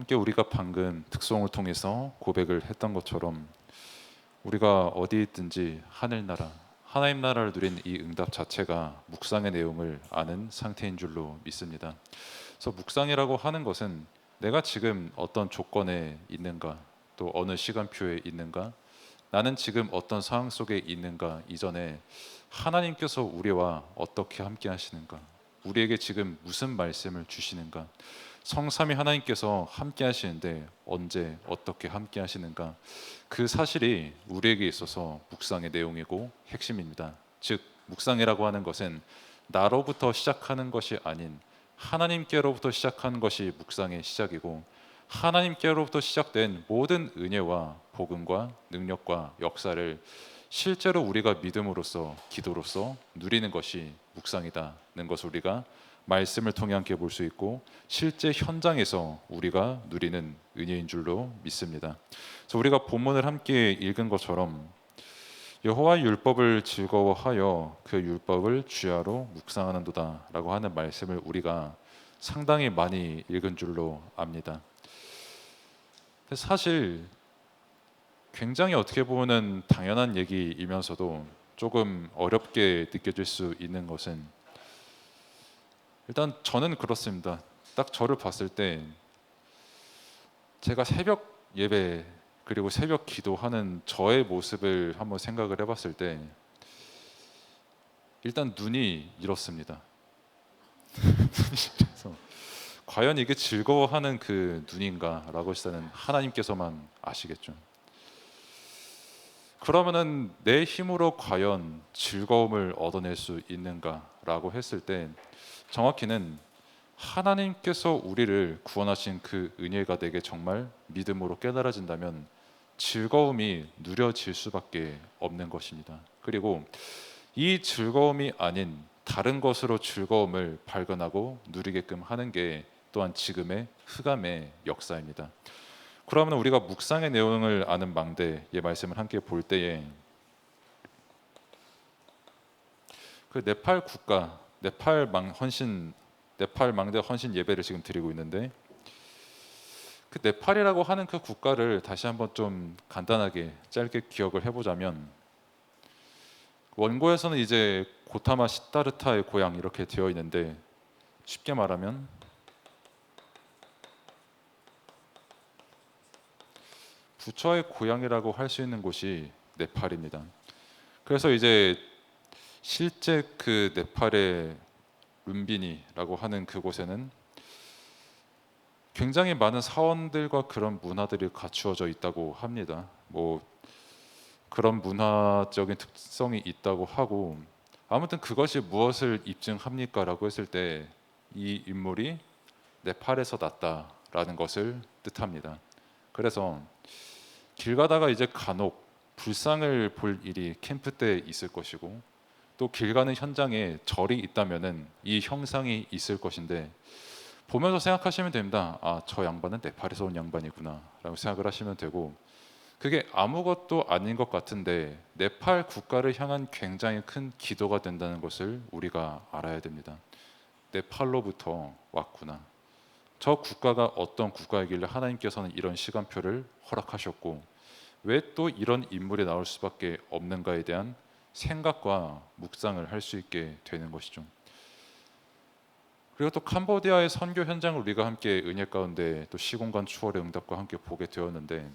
함께 우리가 방금 특송을 통해서 고백을 했던 것처럼 우리가 어디 있든지 하늘나라, 하나님 나라를 누린 이 응답 자체가 묵상의 내용을 아는 상태인 줄로 믿습니다. 그래서 묵상이라고 하는 것은 내가 지금 어떤 조건에 있는가, 또 어느 시간표에 있는가, 나는 지금 어떤 상황 속에 있는가 이전에 하나님께서 우리와 어떻게 함께 하시는가, 우리에게 지금 무슨 말씀을 주시는가, 성삼위 하나님께서 함께 하시는데 언제 어떻게 함께 하시는가, 그 사실이 우리에게 있어서 묵상의 내용이고 핵심입니다. 즉 묵상이라고 하는 것은 나로부터 시작하는 것이 아닌 하나님께로부터 시작하는 것이 묵상의 시작이고, 하나님께로부터 시작된 모든 은혜와 복음과 능력과 역사를 실제로 우리가 믿음으로써 기도로써 누리는 것이 묵상이다는 것을 우리가 말씀을 통해 함께 볼 수 있고 실제 현장에서 우리가 누리는 은혜인 줄로 믿습니다. 그래서 우리가 본문을 함께 읽은 것처럼 여호와의 율법을 즐거워하여 그 율법을 주야로 묵상하는도다라고 하는 말씀을 우리가 상당히 많이 읽은 줄로 압니다. 사실 굉장히 어떻게 보면 당연한 얘기이면서도 조금 어렵게 느껴질 수 있는 것은, 일단 저는 그렇습니다. 딱 저를 봤을 때 제가 새벽 예배 그리고 새벽 기도하는 저의 모습을 한번 생각을 해봤을 때 일단 눈이 이렇습니다. 그래서 과연 이게 즐거워하는 그 눈인가라고 일단은 하나님께서만 아시겠죠. 그러면은 내 힘으로 과연 즐거움을 얻어낼 수 있는가라고 했을 때 정확히는 하나님께서 우리를 구원하신 그 은혜가 내게 정말 믿음으로 깨달아진다면 즐거움이 누려질 수밖에 없는 것입니다. 그리고 이 즐거움이 아닌 다른 것으로 즐거움을 발견하고 누리게끔 하는 게 또한 지금의 흑암의 역사입니다. 그러면 우리가 묵상의 내용을 아는 망대의 말씀을 함께 볼 때에 그 네팔 국가 네팔 망대 헌신 예배를 지금 드리고 있는데, 그 네팔이라고 하는 그 국가를 다시 한번 좀 간단하게 짧게 기억을 해보자면, 원고에서는 이제 고타마 시타르타의 고향 이렇게 되어 있는데, 쉽게 말하면 부처의 고향이라고 할 수 있는 곳이 네팔입니다. 그래서 이제 실제 그 네팔의 룸비니라고 하는 그곳에는 굉장히 많은 사원들과 그런 문화들이 갖추어져 있다고 합니다. 뭐 그런 문화적인 특성이 있다고 하고, 아무튼 그것이 무엇을 입증합니까라고 했을 때 이 인물이 네팔에서 났다라는 것을 뜻합니다. 그래서 길 가다가 이제 간혹 불상을 볼 일이 캠프 때 있을 것이고, 또 길 가는 현장에 절이 있다면은 이 형상이 있을 것인데 보면서 생각하시면 됩니다. 아, 저 양반은 네팔에서 온 양반이구나라고 생각을 하시면 되고, 그게 아무것도 아닌 것 같은데 네팔 국가를 향한 굉장히 큰 기도가 된다는 것을 우리가 알아야 됩니다. 네팔로부터 왔구나. 저 국가가 어떤 국가이길래 하나님께서는 이런 시간표를 허락하셨고 왜 또 이런 인물이 나올 수밖에 없는가에 대한 생각과 묵상을 할 수 있게 되는 것이죠. 그리고 또 캄보디아의 선교 현장을 우리가 함께 은혜 가운데 또 시공간 추월의 응답과 함께 보게 되었는데,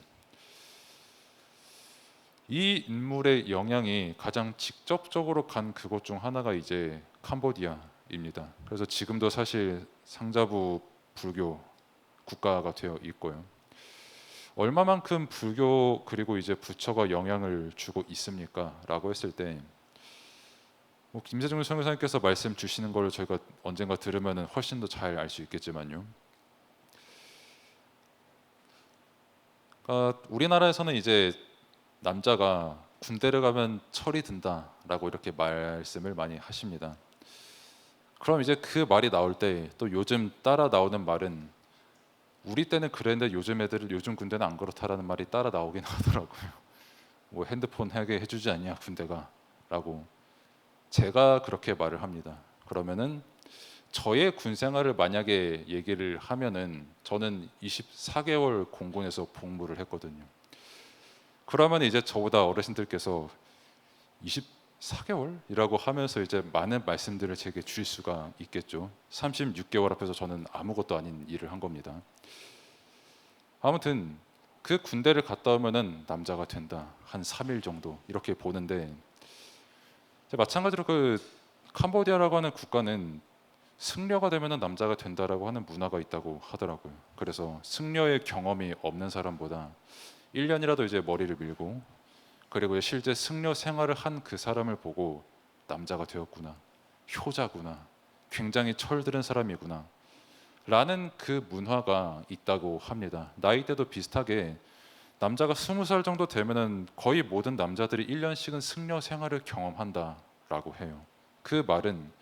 이 인물의 영향이 가장 직접적으로 간 그곳 중 하나가 이제 캄보디아입니다. 그래서 지금도 사실 상자부 불교 국가가 되어 있고요. 얼마만큼 불교 그리고 이제 부처가 영향을 주고 있습니까?라고 했을 때, 뭐 김세중 선교사님께서 말씀 주시는 걸 저희가 언젠가 들으면 훨씬 더 잘 알 수 있겠지만요. 그러니까 우리나라에서는 이제 남자가 군대를 가면 철이 든다라고 이렇게 말씀을 많이 하십니다. 그럼 이제 그 말이 나올 때 또 요즘 따라 나오는 말은, 우리 때는 그랬는데 요즘 군대는 안 그렇다라는 말이 따라 나오긴 하더라고요. 뭐 핸드폰 하게 해주지 않냐 군대가 라고 제가 그렇게 말을 합니다. 그러면은 저의 군 생활을 만약에 얘기를 하면은 저는 24개월 공군에서 복무를 했거든요. 그러면 이제 저보다 어르신들께서 24개월이라고 하면서 이제 많은 말씀들을 제게 주실 수가 있겠죠. 36개월 앞에서 저는 아무것도 아닌 일을 한 겁니다. 아무튼 그 군대를 갔다 오면은 남자가 된다. 한 3일 정도 이렇게 보는데, 마찬가지로 그 캄보디아라고 하는 국가는 승려가 되면은 남자가 된다라고 하는 문화가 있다고 하더라고요. 그래서 승려의 경험이 없는 사람보다 1년이라도 이제 머리를 밀고, 그리고 실제 승려 생활을 한 그 사람을 보고 남자가 되었구나, 효자구나, 굉장히 철들은 사람이구나 라는 그 문화가 있다고 합니다. 나이대도 비슷하게 남자가 20살 정도 되면은 거의 모든 남자들이 1년씩은 승려 생활을 경험한다라고 해요. 그 말은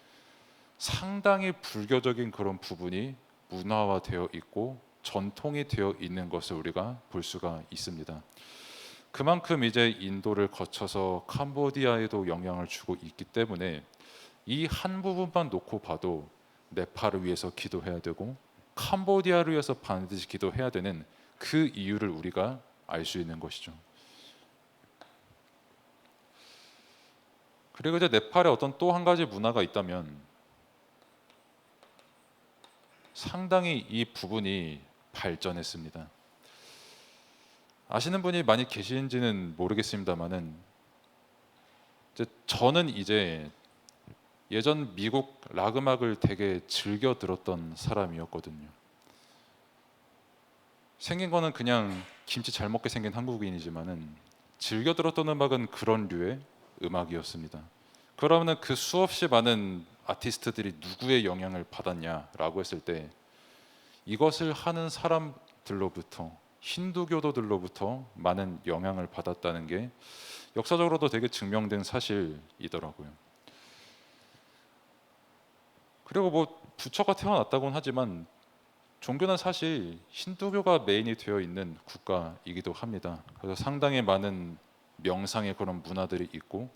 상당히 불교적인 그런 부분이 문화화되어 있고 전통이 되어 있는 것을 우리가 볼 수가 있습니다. 그만큼 이제 인도를 거쳐서 캄보디아에도 영향을 주고 있기 때문에 이 한 부분만 놓고 봐도 네팔을 위해서 기도해야 되고 캄보디아를 위해서 반드시 기도해야 되는 그 이유를 우리가 알 수 있는 것이죠. 그리고 이제 네팔에 어떤 또 한 가지 문화가 있다면 상당히 이 부분이 발전했습니다. 아시는 분이 많이 계신지는 모르겠습니다만은 저는 이제 예전 미국 락 음악을 되게 즐겨 들었던 사람이었거든요. 생긴 거는 그냥 김치 잘 먹게 생긴 한국인이지만은 즐겨 들었던 음악은 그런 류의 음악이었습니다. 그러면은 그 수없이 많은 아티스트들이 누구의 영향을 받았냐라고 했을 때 이것을 하는 사람들로부터, 힌두교도들로부터 많은 영향을 받았다는 게 역사적으로도 되게 증명된 사실이더라고요. 그리고 뭐 부처가 태어났다고는 하지만 종교는 사실 힌두교가 메인이 되어 있는 국가이기도 합니다. 그래서 상당히 많은 명상의 그런 문화들이 있고,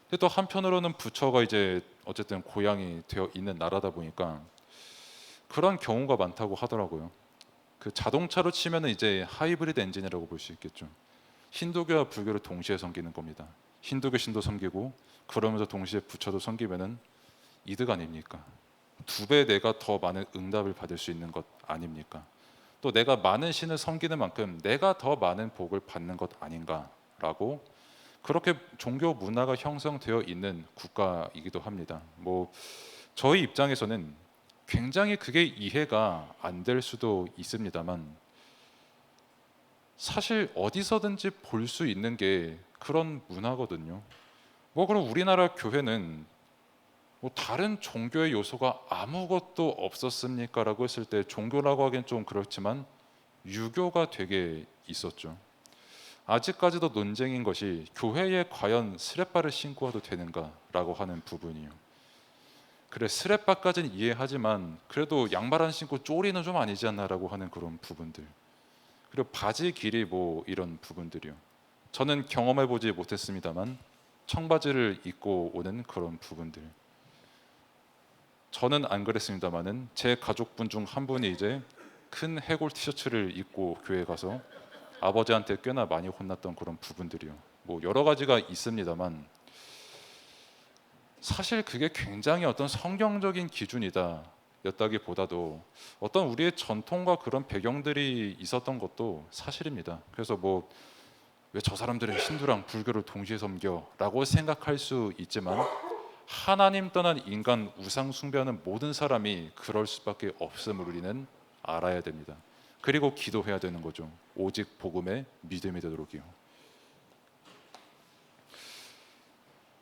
근데 또 한편으로는 부처가 이제 어쨌든 고향이 되어 있는 나라다 보니까 그런 경우가 많다고 하더라고요. 그 자동차로 치면은 이제 하이브리드 엔진이라고 볼 수 있겠죠. 힌두교와 불교를 동시에 섬기는 겁니다. 힌두교 신도 섬기고 그러면서 동시에 부처도 섬기면은 이득 아닙니까? 2배 내가 더 많은 응답을 받을 수 있는 것 아닙니까? 또 내가 많은 신을 섬기는 만큼 내가 더 많은 복을 받는 것 아닌가라고, 그렇게 종교 문화가 형성되어 있는 국가이기도 합니다. 뭐 저희 입장에서는 굉장히 그게 이해가 안 될 수도 있습니다만 사실 어디서든지 볼 수 있는 게 그런 문화거든요. 뭐 그럼 우리나라 교회는 뭐 다른 종교의 요소가 아무것도 없었습니까라고 했을 때 종교라고 하기엔 좀 그렇지만 유교가 되게 있었죠. 아직까지도 논쟁인 것이 교회에 과연 스레빠를 신고 와도 되는가라고 하는 부분이요. 그래 스레빠까지는 이해하지만 그래도 양말 안 신고 쪼리는 좀 아니지 않나라고 하는 그런 부분들. 그리고 바지 길이 뭐 이런 부분들이요. 저는 경험해 보지 못했습니다만 청바지를 입고 오는 그런 부분들. 저는 안 그랬습니다만은 제 가족분 중 한 분이 이제 큰 해골 티셔츠를 입고 교회 가서 아버지한테 꽤나 많이 혼났던 그런 부분들이요. 뭐 여러 가지가 있습니다만 사실 그게 굉장히 어떤 성경적인 기준이다 였다기보다도 어떤 우리의 전통과 그런 배경들이 있었던 것도 사실입니다. 그래서 뭐 왜 저 사람들은 힌두랑 불교를 동시에 섬겨라고 생각할 수 있지만 하나님 떠난 인간 우상 숭배하는 모든 사람이 그럴 수밖에 없음을 우리는 알아야 됩니다. 그리고 기도해야 되는 거죠. 오직 복음에 믿음이 되도록이요.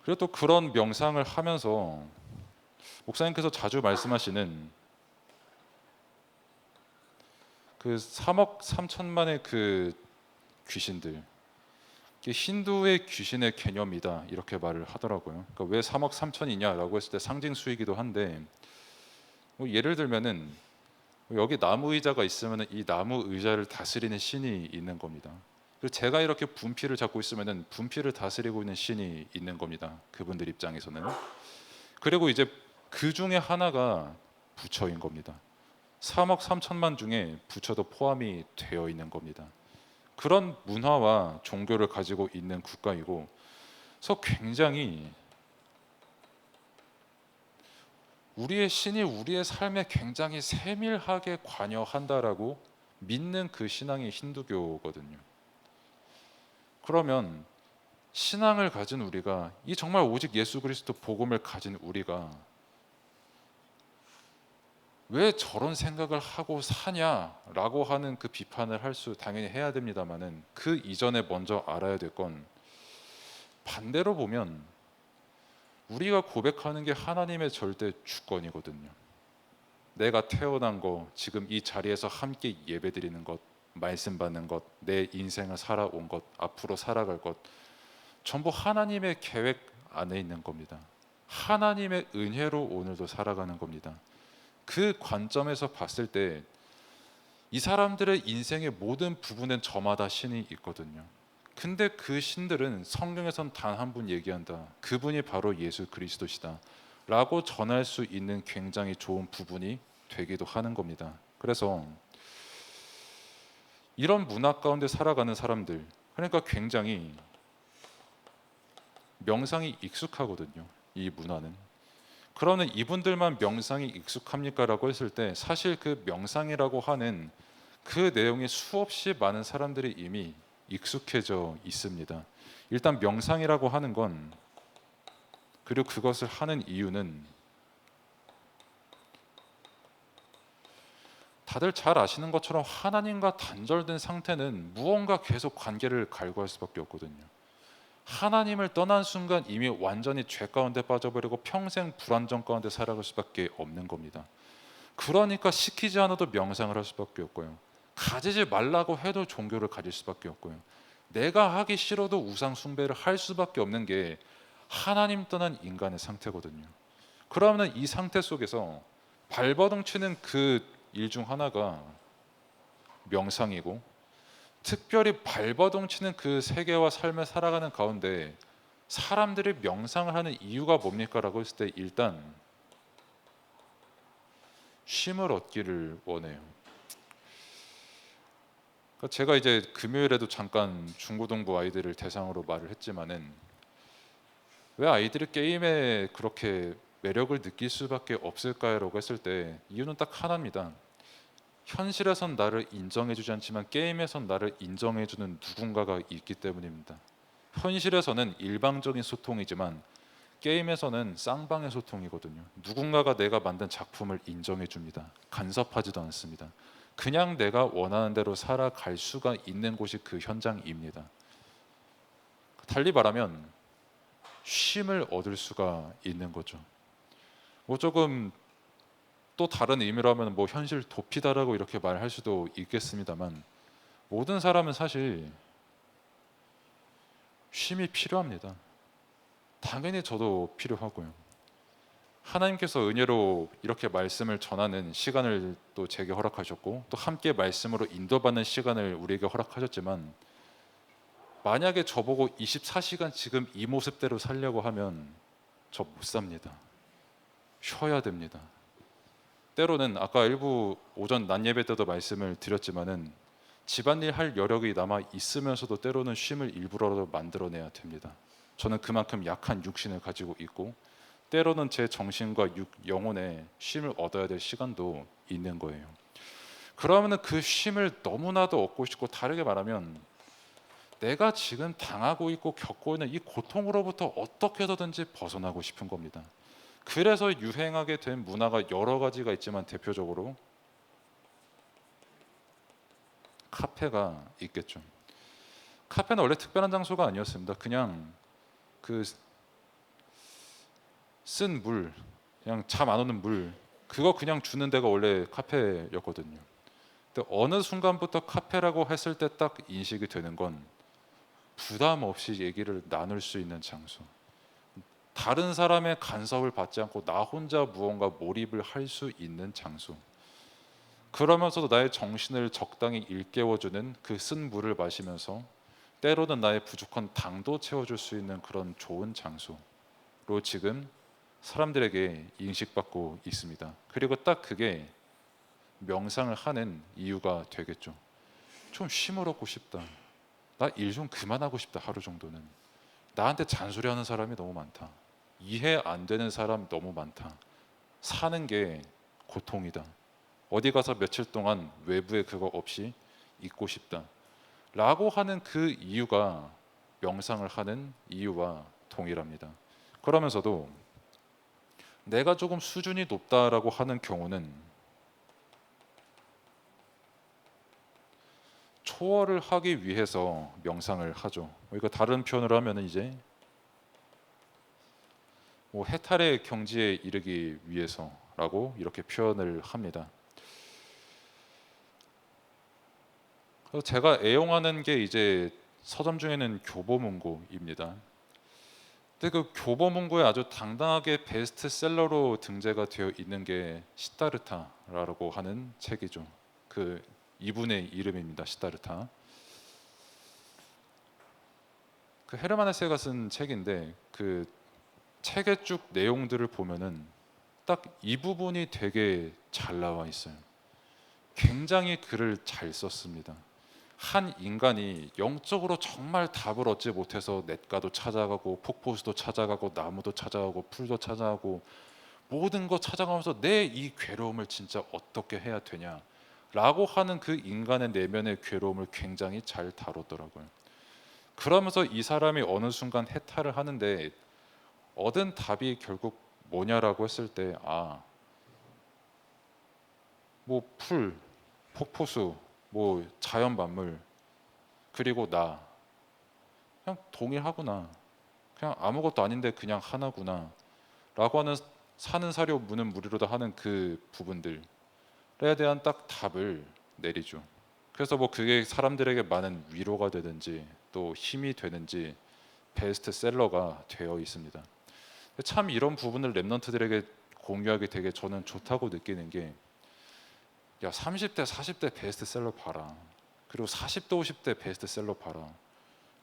그리고 또 그런 명상을 하면서 목사님께서 자주 말씀하시는 그 3억 3천만의 그 귀신들, 이게 힌두의 귀신의 개념이다 이렇게 말을 하더라고요. 그러니까 왜 3억 3천이냐라고 했을 때 상징수이기도 한데 뭐 예를 들면은 여기 나무 의자가 있으면 이 나무 의자를 다스리는 신이 있는 겁니다. 그리고 제가 이렇게 분필을 잡고 있으면 분필을 다스리고 있는 신이 있는 겁니다. 그분들 입장에서는. 그리고 이제 그 중에 하나가 부처인 겁니다. 3억 3천만 중에 부처도 포함이 되어 있는 겁니다. 그런 문화와 종교를 가지고 있는 국가이고, 그래서 굉장히 우리의 신이 우리의 삶에 굉장히 세밀하게 관여한다라고 믿는 그 신앙이 힌두교거든요. 그러면 신앙을 가진 우리가, 이 정말 오직 예수 그리스도 복음을 가진 우리가 왜 저런 생각을 하고 사냐라고 하는 그 비판을 할 수 당연히 해야 됩니다만은, 그 이전에 먼저 알아야 될 건, 반대로 보면 우리가 고백하는 게 하나님의 절대 주권이거든요. 내가 태어난 거, 지금 이 자리에서 함께 예배드리는 것, 말씀 받는 것, 내 인생을 살아온 것, 앞으로 살아갈 것, 전부 하나님의 계획 안에 있는 겁니다. 하나님의 은혜로 오늘도 살아가는 겁니다. 그 관점에서 봤을 때 이 사람들의 인생의 모든 부분엔 저마다 신이 있거든요. 근데 그 신들은 성경에선 단 한 분 얘기한다. 그분이 바로 예수 그리스도시다 라고 전할 수 있는 굉장히 좋은 부분이 되기도 하는 겁니다. 그래서 이런 문화 가운데 살아가는 사람들, 그러니까 굉장히 명상이 익숙하거든요. 이 문화는. 그러면 이분들만 명상이 익숙합니까? 라고 했을 때, 사실 그 명상이라고 하는 그 내용이 수없이 많은 사람들이 이미 익숙해져 있습니다. 일단 명상이라고 하는 건, 그리고 그것을 하는 이유는 다들 잘 아시는 것처럼 하나님과 단절된 상태는 무언가 계속 관계를 갈구할 수밖에 없거든요. 하나님을 떠난 순간 이미 완전히 죄 가운데 빠져버리고 평생 불안정 가운데 살아갈 수밖에 없는 겁니다. 그러니까 시키지 않아도 명상을 할 수밖에 없고요. 가지지 말라고 해도 종교를 가질 수밖에 없고요. 내가 하기 싫어도 우상 숭배를 할 수밖에 없는 게 하나님 떠난 인간의 상태거든요. 그러면 이 상태 속에서 발버둥 치는 그 일 중 하나가 명상이고, 특별히 발버둥 치는 그 세계와 삶을 살아가는 가운데 사람들이 명상을 하는 이유가 뭡니까? 라고 했을 때, 일단 쉼을 얻기를 원해요. 그러니까 제가 이제 금요일에도 잠깐 중고등부 아이들을 대상으로 말을 했지만은, 왜 아이들이 게임에 그렇게 매력을 느낄 수밖에 없을까라고 했을 때, 이유는 딱 하나입니다. 현실에선 나를 인정해주지 않지만 게임에선 나를 인정해주는 누군가가 있기 때문입니다. 현실에서는 일방적인 소통이지만 게임에서는 쌍방의 소통이거든요. 누군가가 내가 만든 작품을 인정해줍니다. 간섭하지도 않습니다. 그냥 내가 원하는 대로 살아갈 수가 있는 곳이 그 현장입니다. 달리 말하면 쉼을 얻을 수가 있는 거죠. 뭐 조금 또 다른 의미로 하면 뭐 현실 도피다라고 이렇게 말할 수도 있겠습니다만, 모든 사람은 사실 쉼이 필요합니다. 당연히 저도 필요하고요. 하나님께서 은혜로 이렇게 말씀을 전하는 시간을 또 제게 허락하셨고, 또 함께 말씀으로 인도받는 시간을 우리에게 허락하셨지만, 만약에 저보고 24시간 지금 이 모습대로 살려고 하면 저 못 삽니다. 쉬어야 됩니다. 때로는 아까 일부 오전 낮 예배 때도 말씀을 드렸지만은, 집안일 할 여력이 남아 있으면서도 때로는 쉼을 일부러라도 만들어내야 됩니다. 저는 그만큼 약한 육신을 가지고 있고, 때로는 제 정신과 영혼에 쉼을 얻어야 될 시간도 있는 거예요. 그러면 그 쉼을 너무나도 얻고 싶고, 다르게 말하면 내가 지금 당하고 있고 겪고 있는 이 고통으로부터 어떻게 해서든지 벗어나고 싶은 겁니다. 그래서 유행하게 된 문화가 여러 가지가 있지만, 대표적으로 카페가 있겠죠. 카페는 원래 특별한 장소가 아니었습니다. 그냥 그 쓴 물, 그냥 잠 안 오는 물, 그거 그냥 주는 데가 원래 카페였거든요. 근데 어느 순간부터 카페라고 했을 때 딱 인식이 되는 건, 부담 없이 얘기를 나눌 수 있는 장소, 다른 사람의 간섭을 받지 않고 나 혼자 무언가 몰입을 할 수 있는 장소, 그러면서도 나의 정신을 적당히 일깨워주는 그 쓴 물을 마시면서 때로는 나의 부족한 당도 채워줄 수 있는 그런 좋은 장소로 지금 사람들에게 인식받고 있습니다. 그리고 딱 그게 명상을 하는 이유가 되겠죠. 좀 쉬물었고 싶다. 나 일 좀 그만하고 싶다. 하루 정도는. 나한테 잔소리하는 사람이 너무 많다. 이해 안 되는 사람 너무 많다. 사는 게 고통이다. 어디 가서 며칠 동안 외부의 그거 없이 있고 싶다. 라고 하는 그 이유가 명상을 하는 이유와 동일합니다. 그러면서도 내가 조금 수준이 높다라고 하는 경우는 초월을 하기 위해서 명상을 하죠. 이거 다른 표현으로 하면 이제 뭐 해탈의 경지에 이르기 위해서라고 이렇게 표현을 합니다. 그래서 제가 애용하는 게 이제 서점 중에는 교보문고입니다. 근데 그 교보문고에 아주 당당하게 베스트셀러로 등재가 되어 있는 게 시다르타라고 하는 책이죠. 그 이분의 이름입니다. 시다르타. 그 헤르만 헤세가 쓴 책인데 그 책의 쭉 내용들을 보면은 딱 이 부분이 되게 잘 나와 있어요. 굉장히 글을 잘 썼습니다. 한 인간이 영적으로 정말 답을 얻지 못해서 냇가도 찾아가고 폭포수도 찾아가고 나무도 찾아가고 풀도 찾아가고 모든 거 찾아가면서 내 이 괴로움을 진짜 어떻게 해야 되냐 라고 하는 그 인간의 내면의 괴로움을 굉장히 잘 다뤘더라고요. 그러면서 이 사람이 어느 순간 해탈을 하는데 얻은 답이 결국 뭐냐라고 했을 때 뭐 풀, 폭포수, 뭐 자연 만물 그리고 나 그냥 동일하구나. 그냥 아무것도 아닌데 그냥 하나구나. 라고 하는 사는 사료 무는 무리로다 하는 그 부분들에 대한 딱 답을 내리죠. 그래서 뭐 그게 사람들에게 많은 위로가 되든지 또 힘이 되는지 베스트셀러가 되어 있습니다. 참 이런 부분을 랩런트들에게 공유하기 되게 저는 좋다고 느끼는 게 야 30대 40대 베스트셀러 봐라. 그리고 40대 50대 베스트셀러 봐라.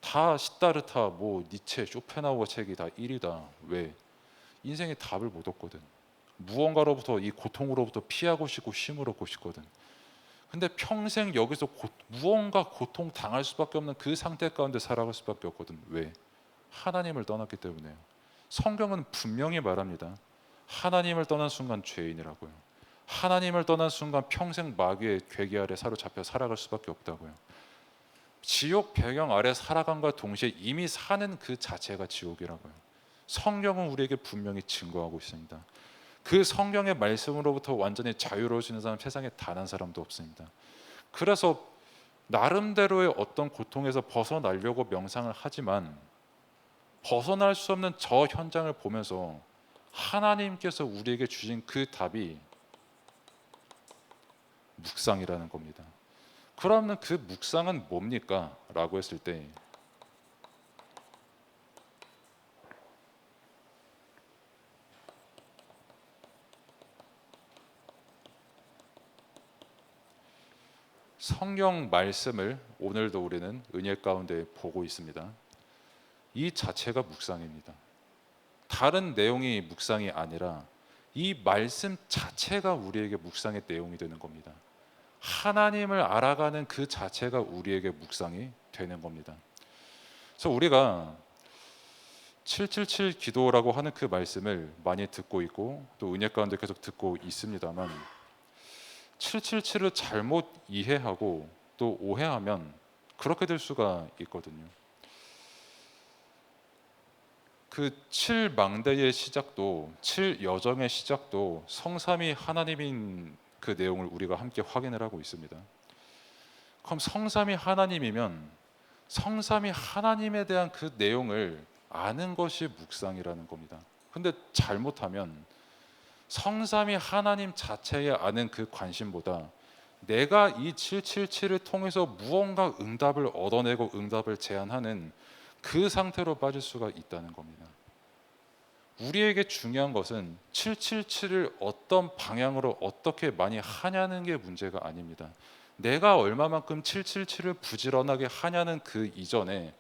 다 시다르타 뭐 니체 쇼펜하우어 책이 다 1위다. 왜? 인생의 답을 못 얻거든. 무언가로부터 이 고통으로부터 피하고 싶고 쉬물었고 싶거든. 근데 평생 여기서 무언가 고통 당할 수밖에 없는 그 상태 가운데 살아갈 수밖에 없거든. 왜? 하나님을 떠났기 때문에요. 성경은 분명히 말합니다. 하나님을 떠난 순간 죄인이라고요. 하나님을 떠난 순간 평생 마귀의 괴기 아래 사로잡혀 살아갈 수밖에 없다고요. 지옥 배경 아래 살아간과 동시에 이미 사는 그 자체가 지옥이라고요. 성경은 우리에게 분명히 증거하고 있습니다. 그 성경의 말씀으로부터 완전히 자유로워지는 사람 세상에 단 한 사람도 없습니다. 그래서 나름대로의 어떤 고통에서 벗어나려고 명상을 하지만 벗어날 수 없는 저 현장을 보면서 하나님께서 우리에게 주신 그 답이 묵상이라는 겁니다. 그러면 그 묵상은 뭡니까? 라고 했을 때 성경 말씀을 오늘도 우리는 은혜 가운데 보고 있습니다. 이 자체가 묵상입니다. 다른 내용이 묵상이 아니라 이 말씀 자체가 우리에게 묵상의 내용이 되는 겁니다. 하나님을 알아가는 그 자체가 우리에게 묵상이 되는 겁니다. 그래서 우리가 777 기도라고 하는 그 말씀을 많이 듣고 있고 또 은혜 가운데 계속 듣고 있습니다만 777을 잘못 이해하고 또 오해하면 그렇게 될 수가 있거든요. 그 7망대의 시작도 7여정의 시작도 성삼위 하나님인 그 내용을 우리가 함께 확인을 하고 있습니다. 그럼 성삼위 하나님이면 성삼위 하나님에 대한 그 내용을 아는 것이 묵상이라는 겁니다. 근데 잘못하면 성삼위 하나님 자체에 아는 그 관심보다 내가 이 777을 통해서 무언가 응답을 얻어내고 응답을 제안하는 그 상태로 빠질 수가 있다는 겁니다. 우리에게 중요한 것은 777을 어떤 방향으로 어떻게 많이 하냐는 게 문제가 아닙니다. 내가 얼마만큼 777을 부지런하게 하냐는 그 이전에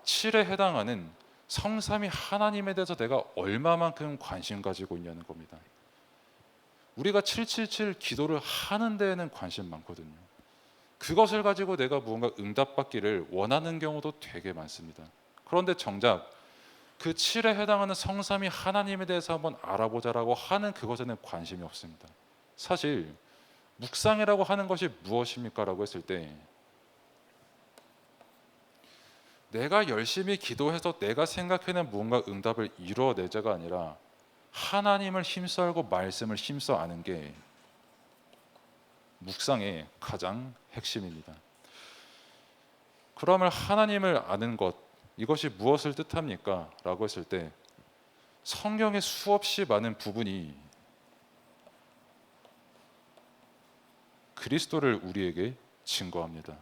7에 해당하는 성삼위 하나님에 대해서 내가 얼마만큼 관심 가지고 있냐는 겁니다. 우리가 777 기도를 하는 데에는 관심 많거든요. 그것을 가지고 내가 무언가 응답받기를 원하는 경우도 되게 많습니다. 그런데 정작 그 7에 해당하는 성삼위 하나님에 대해서 한번 알아보자라고 하는 그것에는 관심이 없습니다. 사실 묵상이라고 하는 것이 무엇입니까? 라고 했을 때 내가 열심히 기도해서 내가 생각해낸 무언가 응답을 이루어내자가 아니라 하나님을 힘써 알고 말씀을 힘써 아는 게 묵상의 가장 핵심입니다. 그러면 하나님을 아는 것, 이것이 무엇을 뜻합니까? 라고 했을 때 성경의 수없이 많은 부분이 그리스도를 우리에게 증거합니다.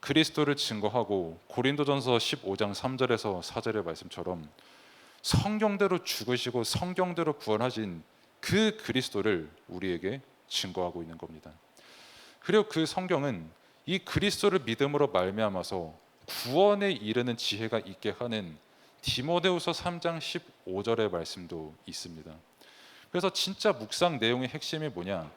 그리스도를 증거하고 고린도전서 15장 3절에서 4절의 말씀처럼 성경대로 죽으시고 성경대로 부활하신 그 그리스도를 우리에게 증거하고 있는 겁니다. 그리고 그 성경은 이 그리스도를 믿음으로 말미암아서 구원에 이르는 지혜가 있게 하는 디모데후서 3장 15절의 말씀도 있습니다. 그래서 진짜 묵상 내용의 핵심이 뭐냐?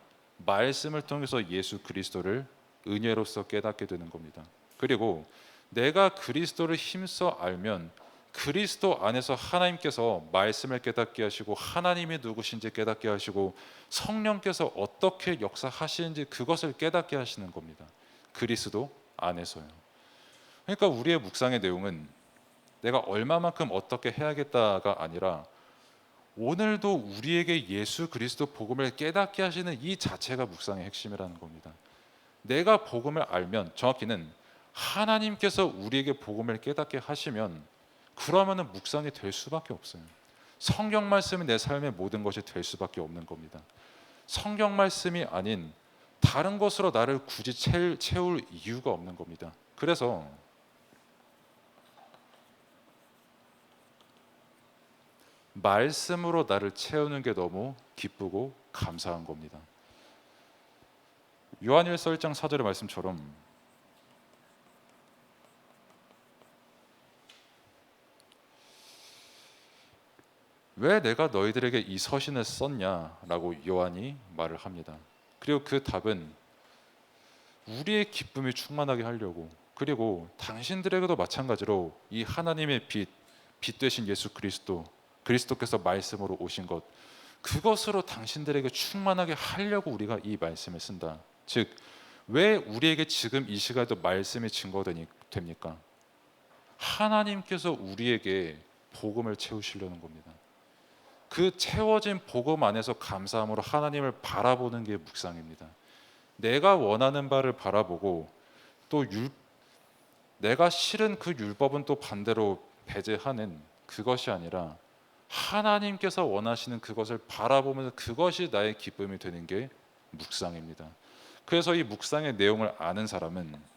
말씀을 통해서 예수 그리스도를 은혜로서 깨닫게 되는 겁니다. 그리고 내가 그리스도를 힘써 알면 그리스도 안에서 하나님께서 말씀을 깨닫게 하시고 하나님이 누구신지 깨닫게 하시고 성령께서 어떻게 역사하시는지 그것을 깨닫게 하시는 겁니다. 그리스도 안에서요. 그러니까 우리의 묵상의 내용은 내가 얼마만큼 어떻게 해야겠다가 아니라 오늘도 우리에게 예수 그리스도 복음을 깨닫게 하시는 이 자체가 묵상의 핵심이라는 겁니다. 내가 복음을 알면, 정확히는 하나님께서 우리에게 복음을 깨닫게 하시면 그러면은 묵상이 될 수밖에 없어요. 성경 말씀이 내 삶의 모든 것이 될 수밖에 없는 겁니다. 성경 말씀이 아닌 다른 것으로 나를 굳이 채울 이유가 없는 겁니다. 그래서 말씀으로 나를 채우는 게 너무 기쁘고 감사한 겁니다. 요한일서 1장 4절의 말씀처럼 왜 내가 너희들에게 이 서신을 썼냐라고 요한이 말을 합니다. 그리고 그 답은 우리의 기쁨이 충만하게 하려고, 그리고 당신들에게도 마찬가지로 이 하나님의 빛 되신 예수 그리스도께서 말씀으로 오신 것, 그것으로 당신들에게 충만하게 하려고 우리가 이 말씀을 쓴다. 즉, 왜 우리에게 지금 이 시간에도 말씀이 증거됩니까? 하나님께서 우리에게 복음을 채우시려는 겁니다. 그 채워진 복음 안에서 감사함으로 하나님을 바라보는 게 묵상입니다. 내가 원하는 바를 바라보고 또 내가 싫은 그 율법은 또 반대로 배제하는 그것이 아니라 하나님께서 원하시는 그것을 바라보면서 그것이 나의 기쁨이 되는 게 묵상입니다. 그래서 이 묵상의 내용을 아는 사람은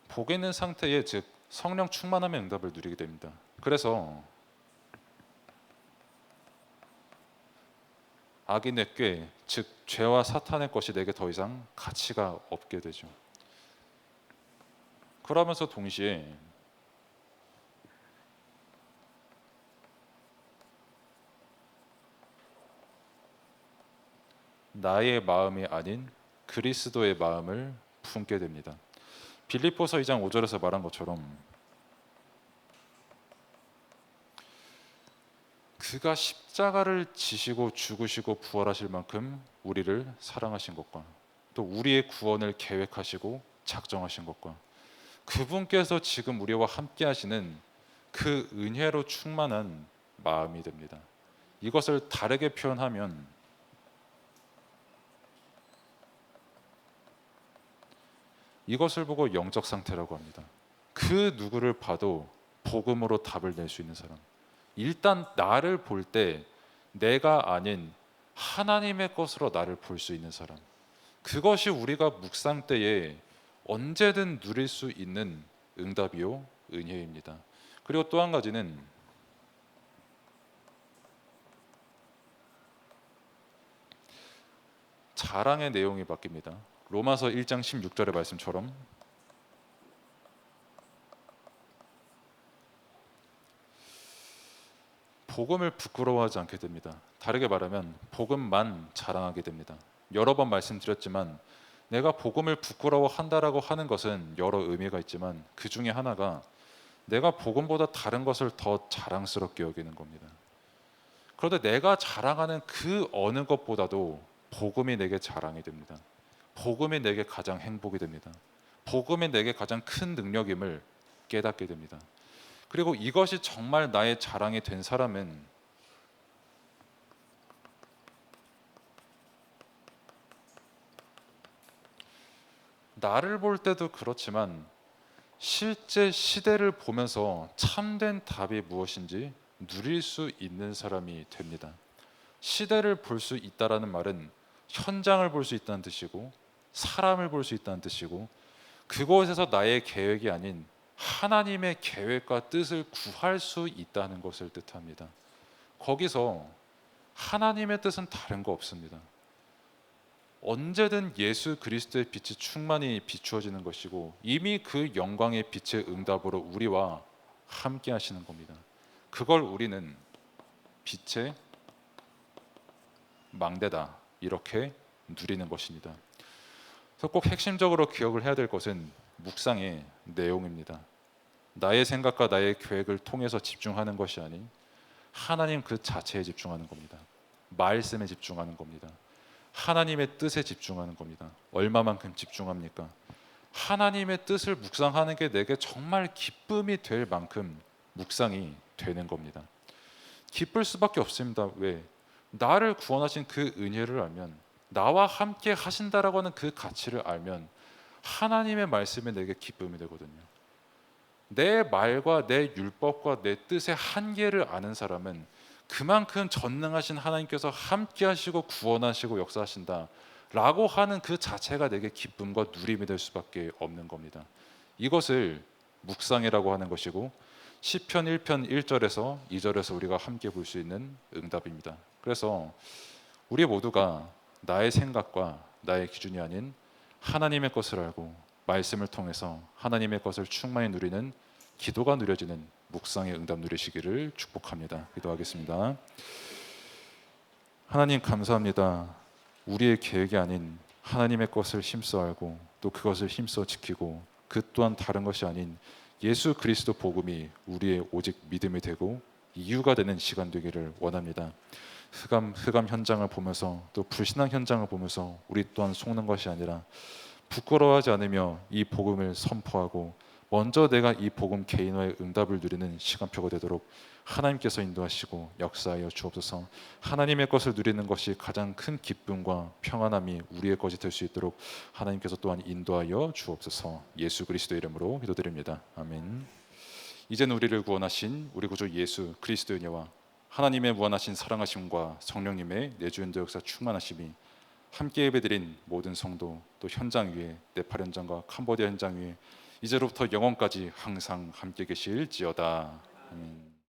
복에 있는 상태에, 즉 성령 충만함의 응답을 누리게 됩니다. 그래서 악인의 꾀, 즉 죄와 사탄의 것이 내게 더 이상 가치가 없게 되죠. 그러면서 동시에 나의 마음이 아닌 그리스도의 마음을 품게 됩니다. 빌립보서 2장 5절에서 말한 것처럼 그가 십자가를 지시고 죽으시고 부활하실 만큼 우리를 사랑하신 것과 또 우리의 구원을 계획하시고 작정하신 것과 그분께서 지금 우리와 함께 하시는 그 은혜로 충만한 마음이 됩니다. 이것을 다르게 표현하면 이것을 보고 영적 상태라고 합니다. 그 누구를 봐도 복음으로 답을 낼 수 있는 사람. 일단 나를 볼 때 내가 아닌 하나님의 것으로 나를 볼 수 있는 사람. 그것이 우리가 묵상 때에 언제든 누릴 수 있는 응답이요 은혜입니다. 그리고 또 한 가지는 자랑의 내용이 바뀝니다. 로마서 1장 16절의 말씀처럼 복음을 부끄러워하지 않게 됩니다. 다르게 말하면 복음만 자랑하게 됩니다. 여러 번 말씀드렸지만 내가 복음을 부끄러워한다라고 하는 것은 여러 의미가 있지만 그 중에 하나가 내가 복음보다 다른 것을 더 자랑스럽게 여기는 겁니다. 그런데 내가 자랑하는 그 어느 것보다도 복음이 내게 자랑이 됩니다. 복음이 내게 가장 행복이 됩니다. 복음이 내게 가장 큰 능력임을 깨닫게 됩니다. 그리고 이것이 정말 나의 자랑이 된 사람은 나를 볼 때도 그렇지만 실제 시대를 보면서 참된 답이 무엇인지 누릴 수 있는 사람이 됩니다. 시대를 볼 수 있다라는 말은 현장을 볼 수 있다는 뜻이고 사람을 볼 수 있다는 뜻이고 그곳에서 나의 계획이 아닌 하나님의 계획과 뜻을 구할 수 있다는 것을 뜻합니다. 거기서 하나님의 뜻은 다른 거 없습니다. 언제든 예수 그리스도의 빛이 충만히 비추어지는 것이고 이미 그 영광의 빛의 응답으로 우리와 함께 하시는 겁니다. 그걸 우리는 빛의 망대다 이렇게 누리는 것입니다. 그래서 꼭 핵심적으로 기억을 해야 될 것은 묵상의 내용입니다. 나의 생각과 나의 계획을 통해서 집중하는 것이 아닌 하나님 그 자체에 집중하는 겁니다. 말씀에 집중하는 겁니다. 하나님의 뜻에 집중하는 겁니다. 얼마만큼 집중합니까? 하나님의 뜻을 묵상하는 게 내게 정말 기쁨이 될 만큼 묵상이 되는 겁니다. 기쁠 수밖에 없습니다. 왜? 나를 구원하신 그 은혜를 알면, 나와 함께 하신다라고 하는 그 가치를 알면 하나님의 말씀이 내게 기쁨이 되거든요. 내 말과 내 율법과 내 뜻의 한계를 아는 사람은 그만큼 전능하신 하나님께서 함께 하시고 구원하시고 역사하신다 라고 하는 그 자체가 내게 기쁨과 누림이 될 수밖에 없는 겁니다. 이것을 묵상이라고 하는 것이고 시편 1편 1절에서 2절에서 우리가 함께 볼 수 있는 응답입니다. 그래서 우리 모두가 나의 생각과 나의 기준이 아닌 하나님의 것을 알고 말씀을 통해서 하나님의 것을 충만히 누리는 기도가 누려지는 묵상의 응답 누리시기를 축복합니다. 기도하겠습니다. 하나님 감사합니다. 우리의 계획이 아닌 하나님의 것을 힘써 알고 또 그것을 힘써 지키고 그 또한 다른 것이 아닌 예수 그리스도 복음이 우리의 오직 믿음이 되고 이유가 되는 시간 되기를 원합니다. 흑암 현장을 보면서 또 불신앙 현장을 보면서 우리 또한 속는 것이 아니라 부끄러워하지 않으며 이 복음을 선포하고 먼저 내가 이 복음 개인화의 응답을 누리는 시간표가 되도록 하나님께서 인도하시고 역사하여 주옵소서. 하나님의 것을 누리는 것이 가장 큰 기쁨과 평안함이 우리의 것이 될 수 있도록 하나님께서 또한 인도하여 주옵소서. 예수 그리스도의 이름으로 기도드립니다. 아멘. 이제는 우리를 구원하신 우리 구주 예수 그리스도의 은혜와 하나님의 무한하신 사랑하심과 성령님의 내주인도 역사 충만하심이 함께 예배드린 모든 성도 또 현장 위에 네팔 현장과 캄보디아 현장 위에 이제로부터 영원까지 항상 함께 계실지어다. 아멘.